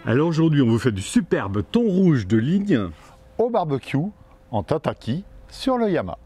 Alors aujourd'hui, on vous fait du superbe thon rouge de ligne au barbecue en tataki sur le Yama.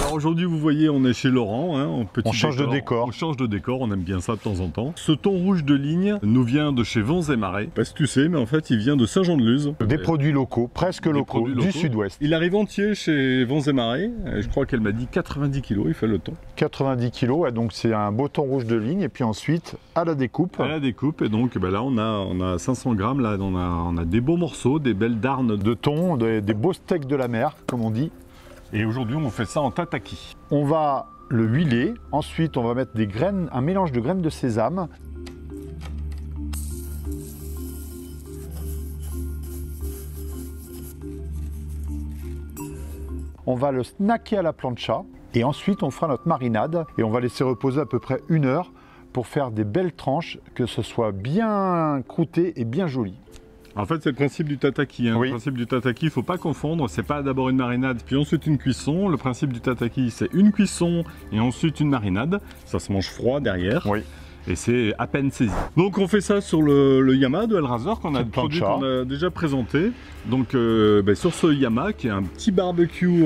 Alors aujourd'hui, vous voyez, on est chez Laurent, hein, en petit on change de décor. On change de décor, on aime bien ça de temps en temps. Ce thon rouge de ligne nous vient de chez Vents et Marais. Parce que tu sais, mais en fait, il vient de Saint-Jean-de-Luz. Des produits locaux, presque locaux, du sud-ouest. Il arrive entier chez Vents et Marais. Je crois qu'elle m'a dit 90 kg, il fait le thon. 90 kg, ouais, donc c'est un beau thon rouge de ligne. Et puis ensuite, à la découpe. À la découpe, et donc ben là, on a 500 grammes, là, on a des beaux morceaux, des belles darnes de thon, des beaux steaks de la mer, comme on dit. Et aujourd'hui, on fait ça en tataki. On va le huiler, ensuite on va mettre des graines, un mélange de graines de sésame. On va le snacker à la plancha et ensuite on fera notre marinade et on va laisser reposer à peu près 1 heure pour faire des belles tranches, que ce soit bien croûté et bien joli. En fait, c'est le principe du tataki. Hein. Oui. Le principe du tataki, il ne faut pas confondre. C'est pas d'abord une marinade, puis ensuite une cuisson. Le principe du tataki, c'est une cuisson et ensuite une marinade. Ça se mange froid derrière. Oui. Et c'est à peine saisi. Donc on fait ça sur le Yama de El Razor qu'on a déjà présenté. Donc sur ce Yama qui est un petit barbecue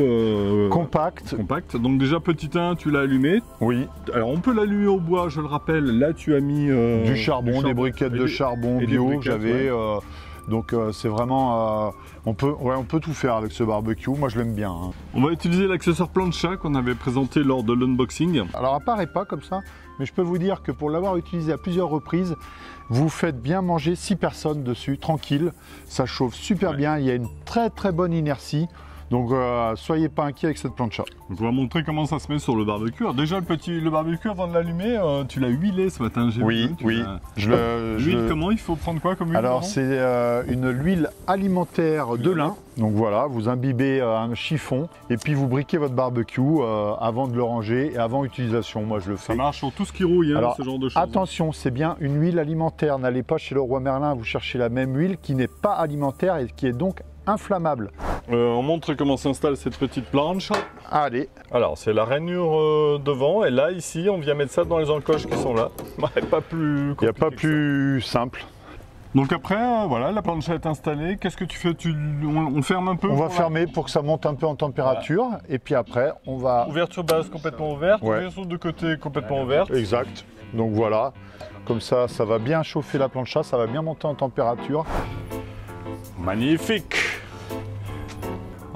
compact. Donc déjà petit 1, tu l'as allumé. Oui. Alors on peut l'allumer au bois, je le rappelle. Là tu as mis du charbon, des briquettes de charbon bio. J'avais. Donc c'est vraiment, on peut tout faire avec ce barbecue, moi je l'aime bien. Hein. On va utiliser l'accessoire plancha qu'on avait présenté lors de l'unboxing. Alors apparaît pas comme ça, mais je peux vous dire que pour l'avoir utilisé à plusieurs reprises, vous faites bien manger 6 personnes dessus, tranquille, ça chauffe super bien, il y a une très bonne inertie. Donc soyez pas inquiets avec cette plancha. Donc on va montrer comment ça se met sur le barbecue. Alors déjà le barbecue avant de l'allumer, tu l'as huilé ce matin. Oui, oui. L'huile comment? Il faut prendre quoi comme huile? Alors c'est une huile alimentaire de lin. Donc voilà, vous imbibez un chiffon et puis vous briquez votre barbecue avant de le ranger et avant utilisation. Moi je le fais. Ça marche sur tout ce qui rouille, hein, alors, ce genre de choses. Attention, c'est bien une huile alimentaire. N'allez pas chez Leroy Merlin, vous cherchez la même huile qui n'est pas alimentaire et qui est donc inflammable. On montre comment s'installe cette petite planche. Allez. Alors c'est la rainure devant et là ici on vient mettre ça dans les encoches qui sont là. Pas plus compliqué. Il n'y a pas plus simple. Donc après voilà, la planche est installée. Qu'est-ce que tu fais? On ferme un peu? On va fermer pour que ça monte un peu en température. Voilà. Et puis après on va... Ouverture basse complètement ouverte, ouverture de côté complètement ouverte. Exact. Donc voilà, comme ça, ça va bien chauffer la plancha, ça va bien monter en température. Magnifique.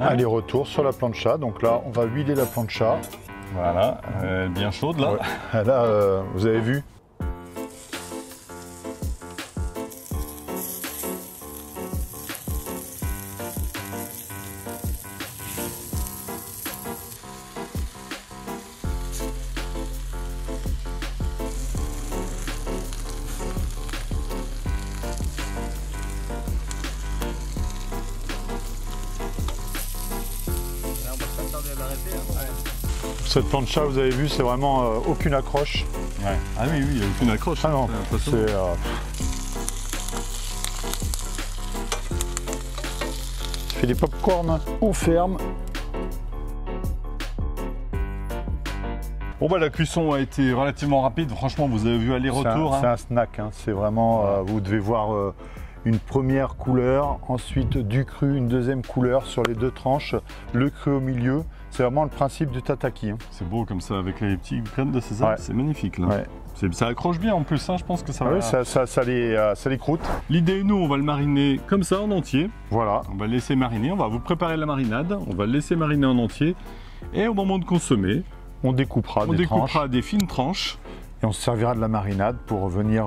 Aller-retour sur la plancha, donc là on va huiler la plancha. Voilà, bien chaude là. Ouais. Là, vous avez vu. Cette plancha, vous avez vu, c'est vraiment aucune accroche. Ouais. Ah oui, il n'y a aucune accroche. Ah non, c'est... Je fais des pop-corn, on ferme. Bon bah la cuisson a été relativement rapide, franchement vous avez vu aller-retour. C'est un snack, hein. C'est vraiment, vous devez voir une première couleur, ensuite du cru, une deuxième couleur sur les 2 tranches, le cru au milieu. C'est vraiment le principe du tataki. Hein. C'est beau comme ça avec les petits graines de sésame, c'est magnifique là. Ouais. Ça accroche bien en plus, hein, je pense que ça va. Oui, ça les croûte. L'idée, nous, on va le mariner comme ça en entier. Voilà. On va le laisser mariner, on va vous préparer la marinade, on va le laisser mariner en entier. Et au moment de consommer, on découpera des fines tranches. Et on se servira de la marinade pour venir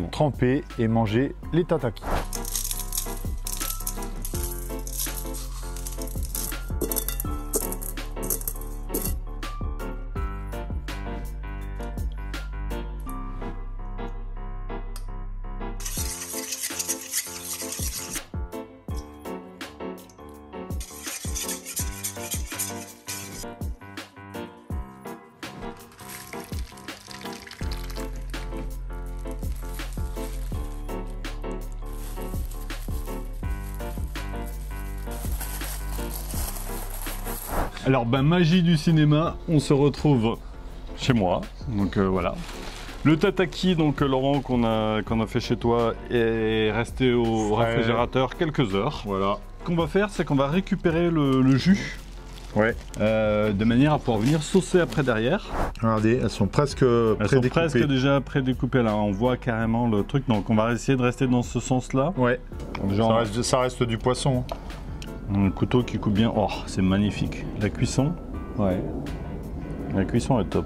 tremper et manger les tataki. Alors, magie du cinéma, on se retrouve chez moi. Donc voilà. Le tataki, donc Laurent, qu'on a fait chez toi, est resté au réfrigérateur quelques heures. Voilà. Ce qu'on va faire, c'est qu'on va récupérer le jus. Ouais. De manière à pouvoir venir saucer après derrière. Regardez, elles sont presque déjà pré-découpées là. On voit carrément le truc. Donc on va essayer de rester dans ce sens-là. Ouais. Genre, ça reste du poisson. Un couteau qui coupe bien. Oh, c'est magnifique. La cuisson. Ouais. La cuisson est top.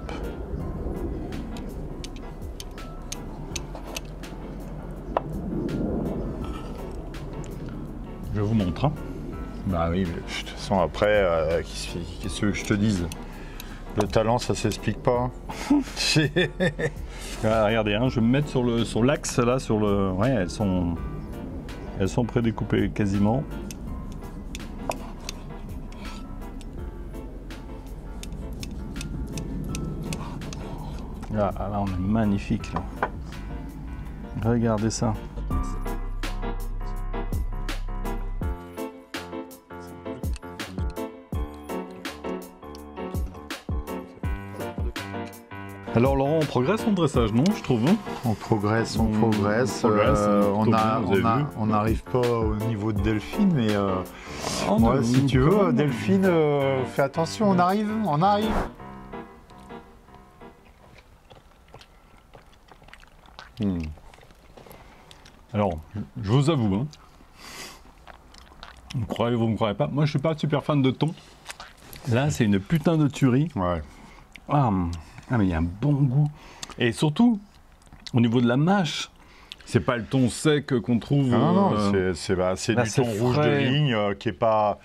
Je vous montre. Hein. Bah oui, mais de toute façon après, qu'est-ce que je te dise? Le talent, ça s'explique pas. Ah, regardez, hein, je vais me mettre sur l'axe là, sur le. Ouais, elles sont prédécoupées quasiment. Là, on est magnifique là. Regardez ça. Alors Laurent, on progresse en dressage, non, je trouve. On progresse. On n'arrive pas au niveau de Delphine, mais moi, si tu veux, Delphine, fais attention, on arrive. Alors, je vous avoue, hein, vous me croyez pas, moi je suis pas super fan de thon. Là, c'est une putain de tuerie. Ouais. Ah mais il y a un bon goût. Et surtout, au niveau de la mâche, c'est pas le thon sec qu'on trouve. Non, c'est du thon rouge de ligne qui est pas.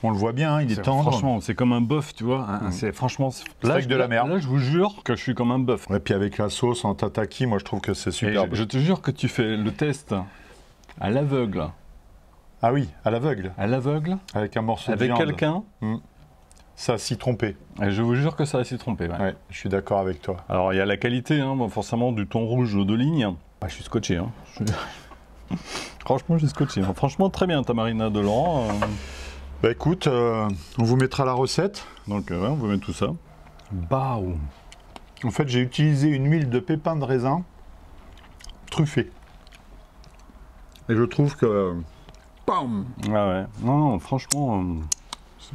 On le voit bien, il est tendre. Franchement, c'est comme un bœuf, tu vois. C'est franchement. Steak de la mer. Là, je vous jure que je suis comme un bœuf. Et puis avec la sauce en tataki, moi je trouve que c'est superbe. Je te jure que tu fais le test à l'aveugle. Ah oui, à l'aveugle. À l'aveugle. Avec un morceau de viande. Avec quelqu'un. Ça s'y trompé. Et je vous jure que ça va s'y tromper. Ouais, je suis d'accord avec toi. Alors il y a la qualité, hein, forcément, du thon rouge de ligne. Ah, je suis scotché. Hein. Franchement, je suis scotché. Hein. Franchement, très bien ta marinade de Laurent. Bah écoute, on vous mettra la recette. Donc ouais, on va mettre tout ça. Baou. En fait, j'ai utilisé une huile de pépins de raisin truffée. Et je trouve que... Bam. Ah ouais. Non, franchement...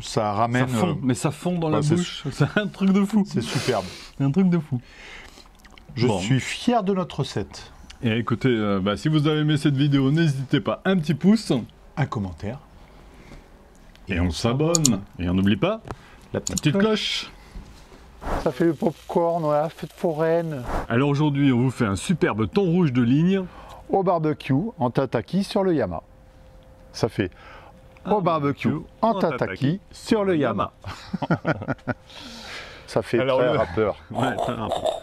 ça ramène... Ça fond, mais ça fond dans la bouche. C'est un truc de fou. C'est superbe. C'est un truc de fou. Je suis fier de notre recette. Et écoutez, si vous avez aimé cette vidéo, n'hésitez pas, un petit pouce. Un commentaire. Et on s'abonne. Et on n'oublie pas la petite cloche. Ça fait le popcorn, on a la fête foraine. Alors aujourd'hui, on vous fait un superbe thon rouge de ligne. Au barbecue, en tataki sur le Yama. Ça fait au barbecue, en tataki sur le Yama. Ça fait très rappeur. Ouais, très rappeur.